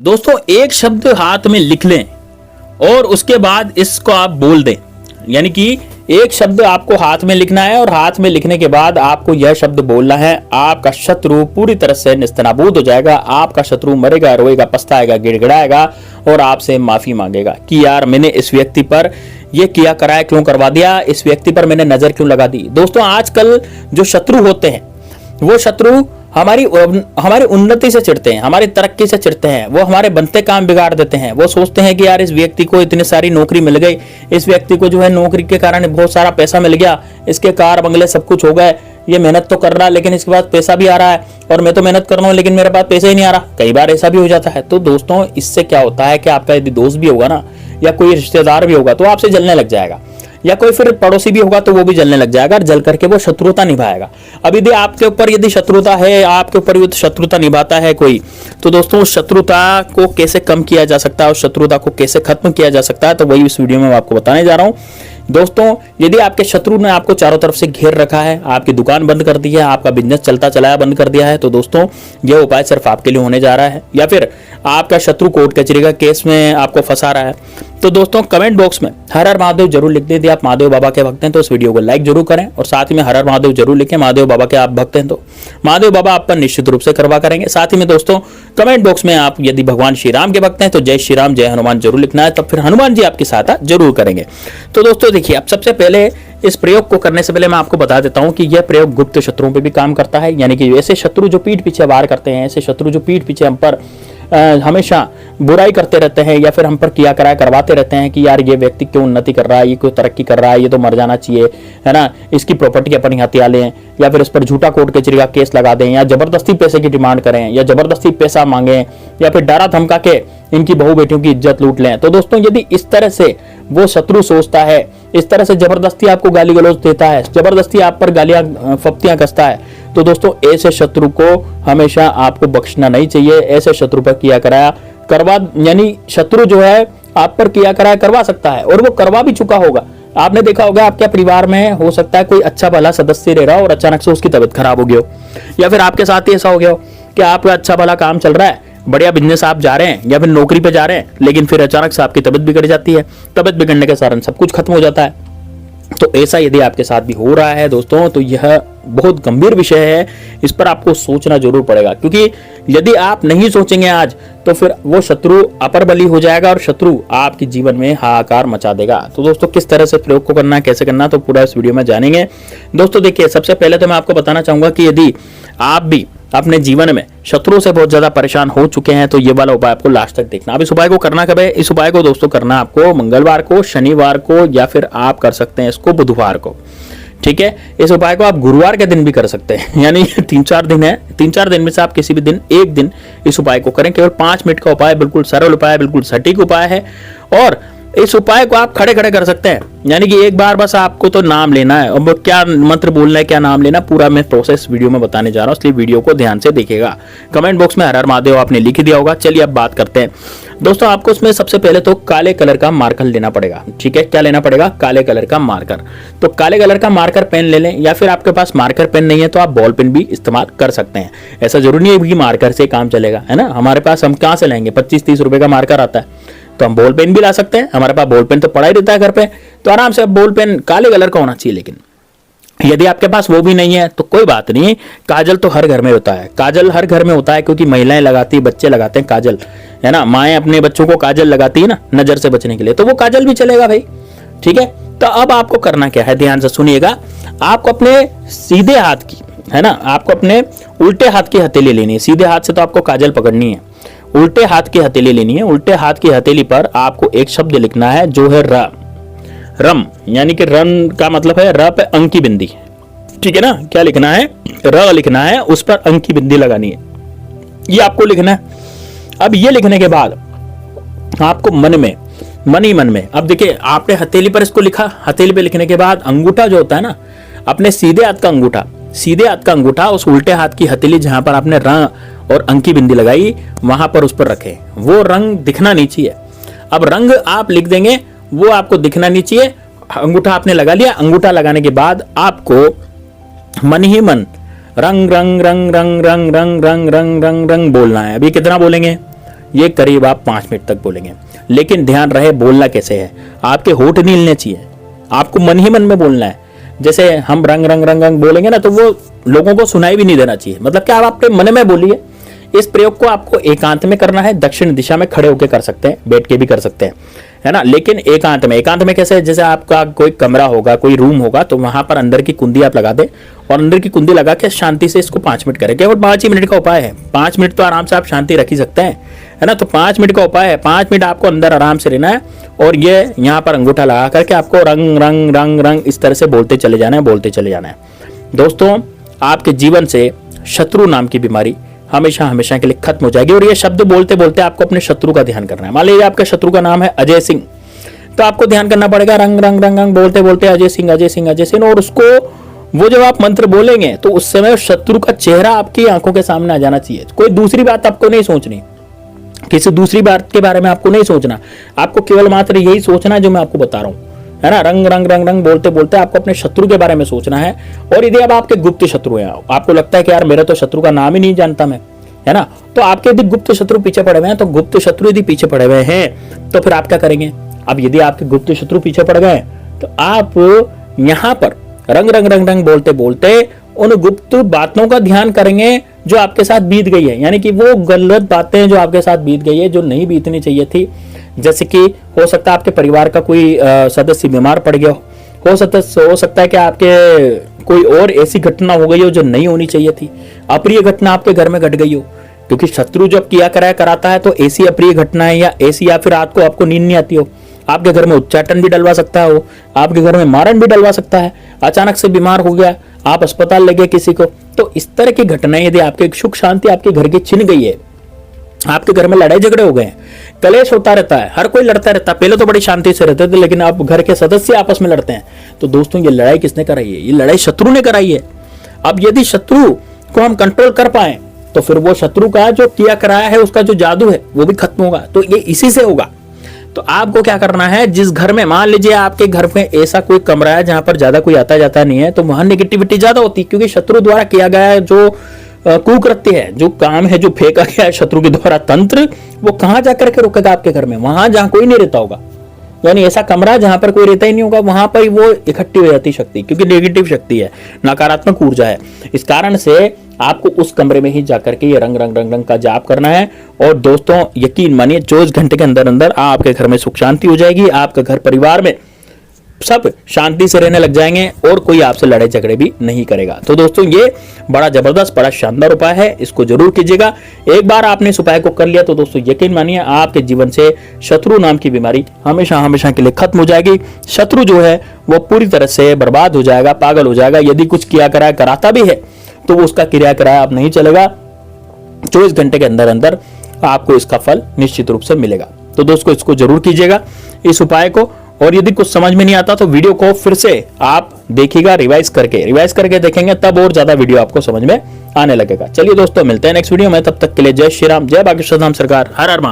दोस्तों एक शब्द हाथ में लिख लें और उसके बाद इसको आप बोल दें। यानी कि एक शब्द आपको हाथ में लिखना है और हाथ में लिखने के बाद आपको यह शब्द बोलना है। आपका शत्रु पूरी तरह से नेस्तनाबूद हो जाएगा। आपका शत्रु मरेगा, रोएगा, पछताएगा, गिड़गिड़ाएगा और आपसे माफी मांगेगा कि यार मैंने इस व्यक्ति पर ये किया कराया क्यों करवा दिया, इस व्यक्ति पर मैंने नजर क्यों लगा दी। दोस्तों आजकल जो शत्रु होते हैं वो शत्रु हमारी उन्नति से चिढ़ते हैं, हमारी तरक्की से चिढ़ते हैं। वो हमारे बनते काम बिगाड़ देते हैं। वो सोचते हैं कि यार इस व्यक्ति को इतनी सारी नौकरी मिल गई, इस व्यक्ति को जो है नौकरी के कारण बहुत सारा पैसा मिल गया, इसके कार बंगले सब कुछ हो गए, ये मेहनत तो कर रहा है लेकिन इसके पास पैसा भी आ रहा है और मैं तो मेहनत कर रहा हूँ लेकिन मेरे पास पैसा ही नहीं आ रहा। कई बार ऐसा भी हो जाता है। तो दोस्तों इससे क्या होता है कि आपका यदि दोस्त भी होगा ना या कोई रिश्तेदार भी होगा तो आपसे जलने लग जाएगा, या कोई फिर पड़ोसी भी होगा तो वो भी जलने लग जाएगा और जल करके वो शत्रुता निभाएगा। अब यदि आपके ऊपर यदि शत्रुता है, आपके ऊपर यदि शत्रुता निभाता है कोई, तो दोस्तों उस शत्रुता को कैसे कम किया जा सकता है, उस शत्रुता को कैसे खत्म किया जा सकता है, तो वही इस वीडियो में मैं आपको बताने जा रहा हूं। दोस्तों यदि आपके शत्रु ने आपको चारों तरफ से घेर रखा है, आपकी दुकान बंद कर दी है, आपका बिजनेस चलता चलाया बंद कर दिया है, तो दोस्तों यह उपाय सिर्फ आपके लिए होने जा रहा है। या फिर आपका शत्रु कोर्ट कचहरी का केस में आपको फंसा रहा है, तो दोस्तों कमेंट बॉक्स में हर हर महादेव जरूर लिख दें। यदि आप महादेव बाबा के भक्त हैं तो इस वीडियो को लाइक जरूर करें और साथ ही में हर हर महादेव जरूर लिखें। महादेव बाबा के आप भक्त हैं तो महादेव बाबा आप पर निश्चित रूप से कृपा करेंगे। साथ ही में दोस्तों कमेंट बॉक्स में आप यदि भगवान श्री राम के भक्त हैं तो जय श्री राम जय हनुमान जरूर लिखना है, तब फिर हनुमान जी आपकी सहायता जरूर करेंगे। तो दोस्तों देखिए, अब सबसे पहले इस प्रयोग को करने से पहले मैं आपको बता देता हूं कि यह प्रयोग गुप्त शत्रुओं पे भी काम करता है। यानी कि ऐसे शत्रु जो पीठ पीछे वार करते हैं, ऐसे शत्रु जो पीठ पीछे हम पर हमेशा बुराई करते रहते हैं या फिर हम पर किया कराया करवाते रहते हैं कि यार ये व्यक्ति क्यों उन्नति कर रहा है, ये क्यों तरक्की कर रहा है, ये तो मर जाना चाहिए, है ना, इसकी प्रॉपर्टी अपनी हथिया लें, या फिर इस पर झूठा कोर्ट कचहरी का केस लगा दें, या जबरदस्ती पैसे की डिमांड करें, या जबरदस्ती पैसा मांगें, या फिर डरा धमका के इनकी बहू बेटियों की इज्जत लूट लें। तो दोस्तों यदि इस तरह से वो शत्रु सोचता है, इस तरह से जबरदस्ती आपको गाली गलौज देता है, जबरदस्ती आप पर गालियां फप्तियां कसता है, तो दोस्तों ऐसे शत्रु को हमेशा आपको बख्शना नहीं चाहिए। ऐसे शत्रु पर किया कराया करवा, यानी शत्रु जो है आप पर किया कराया करवा सकता है और वो करवा भी चुका होगा। आपने देखा होगा आपके परिवार में हो सकता है कोई अच्छा भला सदस्य रह रहा हो और अचानक से उसकी तबीयत खराब हो गई हो, या फिर आपके साथ ही ऐसा हो गया हो कि आपका अच्छा भला काम चल रहा है, बढ़िया बिजनेस आप जा रहे हैं या फिर नौकरी पे जा रहे हैं, लेकिन फिर अचानक से आपकी तबीयत बिगड़ जाती है। तबीयत बिगड़ने के कारण सब कुछ खत्म हो जाता है। तो ऐसा यदि आपके साथ भी हो रहा है दोस्तों तो यह बहुत गंभीर विषय है, इस पर आपको सोचना जरूर पड़ेगा, क्योंकि यदि आप नहीं सोचेंगे आज तो फिर वो शत्रु अपर बली हो जाएगा और शत्रु आपके जीवन में हाहाकार मचा देगा। तो दोस्तों किस तरह से प्रयोग को करना है, कैसे करना है, तो पूरा इस वीडियो में जानेंगे। दोस्तों देखिए, सबसे पहले तो मैं आपको बताना चाहूंगा कि यदि आप भी अपने जीवन में शत्रुओं से बहुत ज्यादा परेशान हो चुके हैं तो ये वाला उपाय आपको लास्ट तक देखना। अब इस उपाय को करना कब है? इस उपाय को दोस्तों करना आपको मंगलवार को, शनिवार को, या फिर आप कर सकते हैं इसको बुधवार को। ठीक है, इस उपाय को आप गुरुवार के दिन भी कर सकते हैं। यानी 3-4 दिन है, 3-4 दिन में से आप किसी भी दिन एक दिन इस उपाय को करें। केवल 5 मिनट का उपाय, बिल्कुल सरल उपाय, बिल्कुल सटीक उपाय है और इस उपाय को आप खड़े खड़े कर सकते हैं। यानी कि एक बार बस आपको तो नाम लेना है, अब क्या मंत्र बोलना है, क्या नाम लेना, पूरा मैं प्रोसेस वीडियो में बताने जा रहा हूं, इसलिए वीडियो को ध्यान से देखिएगा। कमेंट बॉक्स में हर हर महादेव आपने लिख दिया होगा। चलिए अब बात करते हैं दोस्तों। आपको इसमें सबसे पहले तो काले कलर का मार्कर लेना पड़ेगा। ठीक है, क्या लेना पड़ेगा? काले कलर का मार्कर। तो काले कलर का मार्कर पेन ले लें, या फिर आपके पास मार्कर पेन नहीं है तो आप बॉल पेन भी इस्तेमाल कर सकते हैं। ऐसा जरूरी नहीं है कि मार्कर से काम चलेगा, है ना। हमारे पास हम कहां से लेंगे? 25-30 रुपए का मार्कर आता है, तो हम बॉल पेन भी ला सकते हैं। हमारे पास बॉल पेन तो पड़ा ही रहता है घर पे, तो आराम से बॉल पेन काले कलर का होना चाहिए। लेकिन यदि आपके पास वो भी नहीं है तो कोई बात नहीं, काजल तो हर घर में होता है। काजल हर घर में होता है क्योंकि महिलाएं लगाती, बच्चे लगाते हैं काजल, है ना। माएं अपने बच्चों को काजल लगाती है ना नजर से बचने के लिए, तो वो काजल भी चलेगा भाई। ठीक है, तो अब आपको करना क्या है, ध्यान से सुनिएगा। आपको अपने सीधे हाथ की, है ना, आपको अपने उल्टे हाथ की हथेली लेनी है। सीधे हाथ से तो आपको काजल पकड़नी है, उल्टे हाथ की हथेली लेनी है। उल्टे हाथ की हथेली पर आपको एक शब्द लिखना है जो है र, रम, यानी कि रन का मतलब है र पे अंक की बिंदी। ठीक है ना, क्या लिखना है? र लिखना है, उस पर अंक की बिंदी लगानी है, ये आपको लिखना है। अब ये लिखने के बाद आपको मन ही मन में, अब देखिए आपने हथेली पर इसको लिखा, हथेली पे लिखने के बाद अंगूठा जो होता है ना, अपने सीधे हाथ का अंगूठा उस उल्टे हाथ की हथेली जहां पर आपने र और अंक की बिंदी लगाई वहां पर उस पर रखें। वो रंग दिखना नहीं चाहिए। अब रंग आप लिख देंगे, वो आपको दिखना नहीं चाहिए। अंगूठा आपने लगा लिया, अंगूठा लगाने के बाद आपको मन ही मन रंग रंग रंग रंग रंग रंग रंग रंग रंग रंग बोलना है। अभी कितना बोलेंगे? ये करीब आप 5 मिनट तक बोलेंगे। लेकिन ध्यान रहे बोलना कैसे है, आपके होठ नहीं हिलने चाहिए, आपको मन ही मन में बोलना है। जैसे हम रंग रंग रंग रंग बोलेंगे ना, तो वो लोगों को सुनाई भी नहीं देना चाहिए। मतलब क्या, आप अपने मन में बोलिए। इस प्रयोग को आपको एकांत में करना है, दक्षिण दिशा में खड़े होकर कर सकते हैं, बैठ के भी कर सकते हैं, है ना। लेकिन एकांत में कैसे, जैसे आपका कोई कमरा होगा, कोई रूम होगा, तो वहां पर अंदर की कुंडी आप लगा दें और अंदर की कुंडी लगा के शांति से इसको 5 मिनट करें। केवल 5 ही मिनट का उपाय है, 5 मिनट तो आराम से आप शांति रख ही सकते हैं, है ना। तो 5 मिनट का उपाय है, 5 मिनट आपको अंदर आराम से रहना है और ये यहाँ पर अंगूठा लगा करके आपको रंग रंग रंग रंग इस तरह से बोलते चले जाना है, बोलते चले जाना है। दोस्तों, आपके जीवन से शत्रु नाम की बीमारी हमेशा हमेशा के लिए खत्म हो जाएगी। और ये शब्द बोलते बोलते आपको अपने शत्रु का ध्यान करना है। मान लीजिए आपका शत्रु का नाम है अजय सिंह, तो आपको ध्यान करना पड़ेगा रंग रंग रंग रंग बोलते बोलते अजय सिंह अजय सिंह अजय सिंह। और उसको वो जब आप मंत्र बोलेंगे तो उस समय शत्रु का चेहरा आपकी आंखों के सामने आ जाना चाहिए। कोई दूसरी बात आपको नहीं सोचनी, किसी दूसरी बात के बारे में आपको नहीं सोचना, आपको केवल मात्र यही सोचना है जो मैं आपको बता रहा हूं, है ना। रंग रंग रंग रंग बोलते बोलते आपको अपने शत्रु के बारे में सोचना है। और यदि अब आपके गुप्त शत्रु हैं, आपको लगता है कि यार मेरा तो शत्रु का नाम ही नहीं जानता मैं, है ना, तो आपके यदि गुप्त शत्रु पीछे पड़े हुए हैं, तो गुप्त शत्रु यदि पीछे पड़े हुए हैं तो फिर आप क्या करेंगे। अब यदि आपके गुप्त शत्रु पीछे पड़ गए तो आप यहां पर रंग रंग रंग रंग बोलते बोलते उन गुप्त बातों का ध्यान करेंगे जो आपके साथ बीत गई है। यानी कि वो गलत बातें जो आपके साथ बीत गई है, जो नहीं बीतनी चाहिए थी। जैसे कि हो सकता है आपके परिवार का कोई सदस्य बीमार पड़ गया हो सकता है कि आपके कोई और ऐसी घटना हो गई हो जो नहीं होनी चाहिए थी, अप्रिय घटना आपके घर में घट गई हो। क्योंकि शत्रु जब किया कराता है तो ऐसी अप्रिय घटना है या ऐसी, या फिर रात को आपको नींद नहीं आती हो, आपके घर में उच्चाटन भी डलवा सकता है, वो आपके घर में मारण भी डलवा सकता है, अचानक से बीमार हो गया, आप अस्पताल ले गए किसी को। तो इस तरह की घटनाएं यदि आपके सुख शांति आपके घर की छिन गई है, आपके घर में लड़ाई झगड़े हो गए, कलेश होता रहता है, हर कोई लड़ता रहता है। पहले तो बड़ी शांति से रहते थे, लेकिन अब घर के सदस्य आपस में लड़ते हैं। तो दोस्तों, ये लड़ाई किसने कराई है? ये लड़ाई शत्रु ने कराई है। अब यदि शत्रु को हम कंट्रोल कर पाए तो फिर वो शत्रु का जो किया कराया है, उसका जो जादू है वो भी खत्म होगा। तो ये इसी से होगा। तो आपको क्या करना है, जिस घर में, मान लीजिए आपके घर में ऐसा कोई कमरा है जहां पर ज्यादा कोई आता जाता नहीं है, तो वहां नेगेटिविटी ज्यादा होती है। क्योंकि शत्रु द्वारा किया गया जो कुकृत्य है, जो काम है, जो फेंका गया है शत्रु के द्वारा तंत्र, वो कहां जाकर के रुकेगा? आपके घर में, वहां जहां कोई नहीं रहता होगा। यानी ऐसा कमरा जहां पर कोई रहता ही नहीं होगा, वहां पर वो इकट्ठी हो जाती शक्ति, क्योंकि नेगेटिव शक्ति है, नकारात्मक ऊर्जा है। इस कारण से आपको उस कमरे में ही जाकर के ये रंग रंग रंग रंग का जाप करना है। और दोस्तों, यकीन मानिए 24 घंटे के अंदर अंदर आपके घर में सुख शांति हो जाएगी, आपके घर परिवार में सब शांति से रहने लग जाएंगे और कोई आपसे लड़ाई झगड़े भी नहीं करेगा। तो दोस्तों, ये बड़ा जबरदस्त, बड़ा शानदार उपाय है, इसको जरूर कीजिएगा। एक बार आपने इस उपाय को कर लिया तो दोस्तों यकीन मानिए आपके जीवन से शत्रु नाम की बीमारी हमेशा हमेशा के लिए खत्म हो जाएगी। शत्रु जो है वो पूरी तरह से बर्बाद हो जाएगा, पागल हो जाएगा। यदि कुछ किया कराता भी है तो वो उसका क्रिया कराया अब नहीं चलेगा। 24 घंटे के अंदर अंदर आपको इसका फल निश्चित रूप से मिलेगा। तो दोस्तों, इसको जरूर कीजिएगा, इस उपाय को। और यदि कुछ समझ में नहीं आता तो वीडियो को फिर से आप देखिएगा, रिवाइज करके देखेंगे, तब और ज्यादा वीडियो आपको समझ में आने लगेगा। चलिए दोस्तों, मिलते हैं नेक्स्ट वीडियो में, तब तक के लिए जय श्री राम, जय बागेश्वर धाम सरकार, हर हर महादेव।